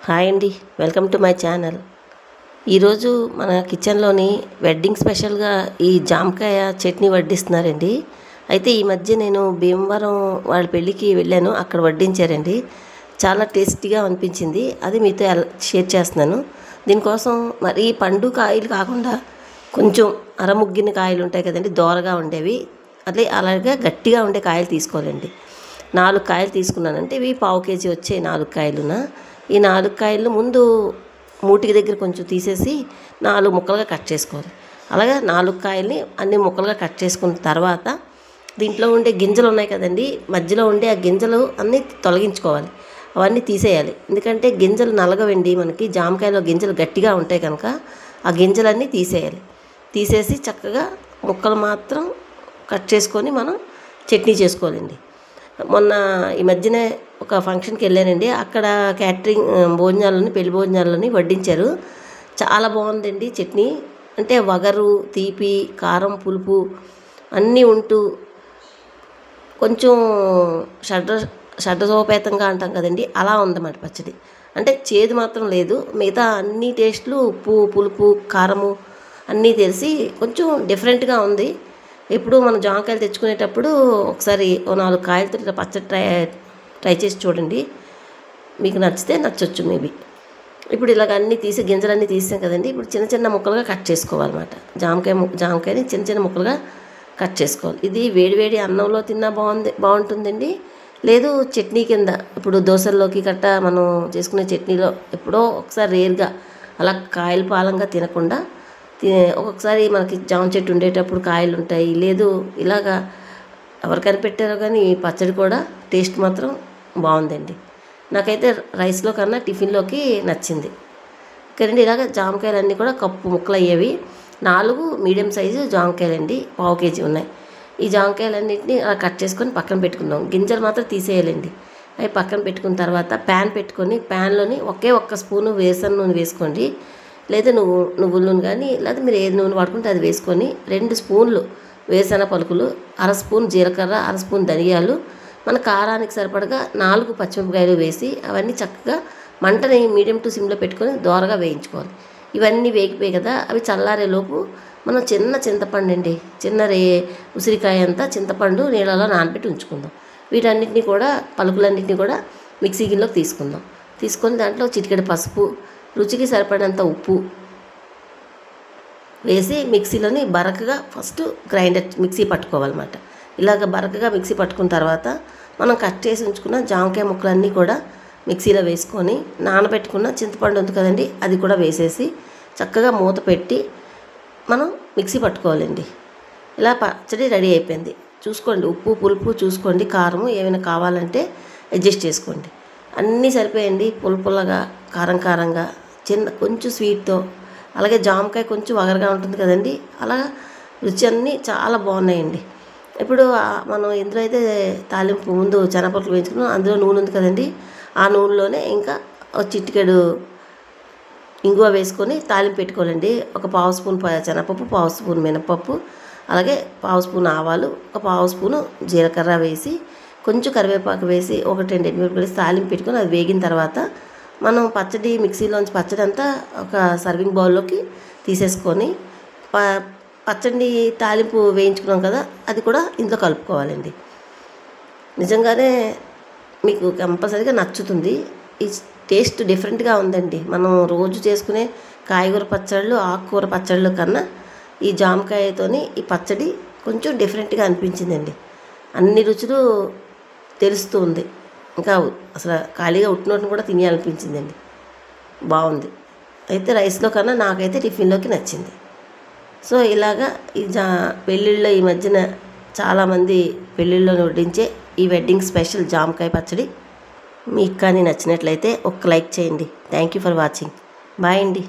Hi అండి, welcome to my channel. ఈరోజు మన కిచెన్లోని వెడ్డింగ్ స్పెషల్గా ఈ జామకాయ చట్నీ వడ్డిస్తున్నారండి. అయితే ఈ మధ్య నేను భీమవరం వాళ్ళ పెళ్ళికి వెళ్ళాను, అక్కడ వడ్డించారండి. చాలా టేస్టీగా అనిపించింది, అది మీతో షేర్ చేస్తున్నాను. దీనికోసం మరి పండు కాయలు కాకుండా కొంచెం అరముగ్గిన కాయలు ఉంటాయి కదండి, దోరగా ఉండేవి, అలాగే గట్టిగా ఉండే కాయలు తీసుకోవాలండి. 4 కాయలు తీసుకున్నానంటే ఇవి 1/2 కేజీ వచ్చాయి 4 కాయలున. ఈ 4 కాయలు ముందు మూటికి దగ్గర కొంచెం తీసేసి 4 ముక్కలుగా కట్ చేసుకోవాలి. అలాగే 4 కాయల్ని అన్ని ముక్కలుగా కట్ చేసుకున్న తర్వాత దీంట్లో ఉండే గింజలు ఉన్నాయి కదండి, మధ్యలో ఉండే ఆ గింజలు అన్నీ తొలగించుకోవాలి, అవన్నీ తీసేయాలి. ఎందుకంటే గింజలు నలగవండి, మనకి జామకాయలో గింజలు గట్టిగా ఉంటాయి కనుక ఆ గింజలన్నీ తీసేయాలి. తీసేసి చక్కగా ముక్కలు మాత్రం కట్ చేసుకొని మనం చట్నీ చేసుకోవాలండి. మొన్న ఈ మధ్యనే ఒక ఫంక్షన్కి వెళ్ళానండి, అక్కడ క్యాటరింగ్ భోజనాలని, పెళ్లి భోజనాలని వడ్డించారు. చాలా బాగుందండి చట్నీ. అంటే వగరు, తీపి, కారం, పులుపు అన్నీ ఉంటూ కొంచెం షడ్రసోపేతంగా అంటాం కదండి, అలా ఉందన్నమాట పచ్చడి. అంటే చేదు మాత్రం లేదు, మిగతా అన్ని టేస్ట్లు ఉప్పు, పులుపు, కారము అన్నీ తెలిసి కొంచెం డిఫరెంట్గా ఉంది. ఎప్పుడు మనం జామకాయలు తెచ్చుకునేటప్పుడు ఒకసారి 4 కాయలతో పచ్చడి ట్రై చేసి చూడండి, మీకు నచ్చితే నచ్చొచ్చు మేబీ. ఇప్పుడు ఇలాగ అన్నీ తీసి గింజలన్నీ తీసాం కదండి, ఇప్పుడు చిన్న చిన్న ముక్కలుగా కట్ చేసుకోవాలన్నమాట. జామకాయని చిన్న చిన్న ముక్కలుగా కట్ చేసుకోవాలి. ఇది వేడివేడి అన్నంలో తిన్నా బాగుంటుందండి, లేదు చట్నీ కింద, ఇప్పుడు దోశల్లోకి మనం చేసుకునే చట్నీలో ఎప్పుడో ఒకసారి రేర్గా అలా కాయలు పాలంగా తినకుండా ఒక్కొక్కసారి మనకి జామ చెట్టు ఉండేటప్పుడు కాయలు ఉంటాయి, లేదు ఇలాగా ఎవరు కనిపెట్టారో కానీ పచ్చడి కూడా టేస్ట్ మాత్రం బాగుందండి. నాకైతే రైస్లో కన్నా టిఫిన్లోకి నచ్చింది. కదండి ఇలాగ జామకాయలు అన్నీ కూడా కప్పు ముక్కలు అయ్యేవి. 4 మీడియం సైజు జామకాయలండి, 1/2 కేజీ ఉన్నాయి. ఈ జామకాయలన్నింటినీ అలా కట్ చేసుకొని పక్కన పెట్టుకుందాం. గింజలు మాత్రం తీసేయాలండి. అవి పక్కన పెట్టుకున్న తర్వాత ప్యాన్ పెట్టుకొని ప్యాన్లోని ఒక్క స్పూను వేరుశనగ నూనె వేసుకోండి, లేదా నువ్వుల నూనె కానీ, లేదా మీరు ఏది నూనె వాడుకుంటే అది వేసుకొని 2 స్పూన్లు వేరుశనగ పలుకులు, 1/2 స్పూన్ జీలకర్ర, 1/2 స్పూన్ ధనియాలు, మన కారానికి సరిపడగా 4 పచ్చిమిరపకాయలు వేసి అవన్నీ చక్కగా మంటని మీడియం టు సిమ్లో పెట్టుకొని దోరగా వేయించుకోవాలి. ఇవన్నీ వేగిపోయి కదా, అవి చల్లారేలోపు మనం చింతపండు అండి, ఉసిరికాయ అంతా చింతపండు నీళ్ళలో నానబెట్టి ఉంచుకుందాం. వీటన్నిటిని కూడా పలుకులన్నింటినీ కూడా మిక్సీ గిన్నెలోకి తీసుకుందాం. తీసుకొని దాంట్లో చిటికెడు పసుపు, రుచికి సరిపడినంత ఉప్పు వేసి మిక్సీలోని బరకగా ఫస్ట్ మిక్సీ పట్టుకోవాలన్నమాట. ఇలాగ బరకగా మిక్సీ పట్టుకున్న తర్వాత మనం కట్ చేసి ఉంచుకున్న జామకాయ ముక్కలన్నీ కూడా మిక్సీలో వేసుకొని నానబెట్టుకున్న చింతపండు ఉంది కదండి, అది కూడా వేసేసి చక్కగా మూత పెట్టి మనం మిక్సీ పట్టుకోవాలండి. ఇలా పచ్చడి రెడీ అయిపోయింది. చూసుకోండి, ఉప్పు పులుపు చూసుకోండి, కారము ఏమైనా కావాలంటే అడ్జస్ట్ చేసుకోండి. అన్నీ సరిపోయండి, పులుపుల్లగా, కారంగా, కొంచెం స్వీట్తో, అలాగే జామకాయ కొంచెం వగరగా ఉంటుంది కదండి, అలా రుచి అన్నీ చాలా బాగున్నాయండి. ఇప్పుడు మనం ఎందులో అయితే తాలింపు ముందు శనగపప్పులు వేయించుకున్నాం, అందులో నూనె ఉంది కదండి, ఆ నూనెలోనే ఇంకా చిటికెడు ఇంగువ వేసుకొని తాలింపు పెట్టుకోవాలండి. 1/2 స్పూన్ శనగపప్పు, 1/2 స్పూన్ మినపప్పు, అలాగే 1/2 స్పూన్ ఆవాలు, 1/2 స్పూను జీలకర్ర వేసి కొంచెం కరివేపాకు వేసి 1-2 ఎండుమిరపకాయలు వేసి తాలింపు పెట్టుకొని అది వేగిన తర్వాత మనం మిక్సీలోంచి పచ్చడి అంతా ఒక సర్వింగ్ బౌల్లోకి తీసేసుకొని పచ్చడి తాలింపు వేయించుకున్నాం కదా, అది కూడా ఇందులో కలుపుకోవాలండి. నిజంగానే మీకు కంపల్సరీగా నచ్చుతుంది. ఈ టేస్ట్ డిఫరెంట్గా ఉందండి. మనం రోజు చేసుకునే కాయగూర పచ్చళ్ళు, ఆకుకూర పచ్చళ్ళు కన్నా ఈ జామకాయతోని ఈ పచ్చడి కొంచెం డిఫరెంట్గా అనిపించిందండి. అన్ని రుచులు తెలుస్తూ ఉంది, ఇంకా అసలు ఖాళీగా ఉట్టినోటిని కూడా తినేయాలనిపించిందండి. బాగుంది. అయితే రైస్లో కన్నా నాకైతే టిఫిన్లోకి నచ్చింది. సో ఇలాగా ఈ పెళ్ళిళ్ళలో ఈ మధ్యన చాలామంది పెళ్ళిళ్ళలో వడ్డించే ఈ వెడ్డింగ్ స్పెషల్ జామకాయ పచ్చడి మీకు కానీ నచ్చినట్లయితే ఒక లైక్ చేయండి. Thank you for watching. Bye అండి.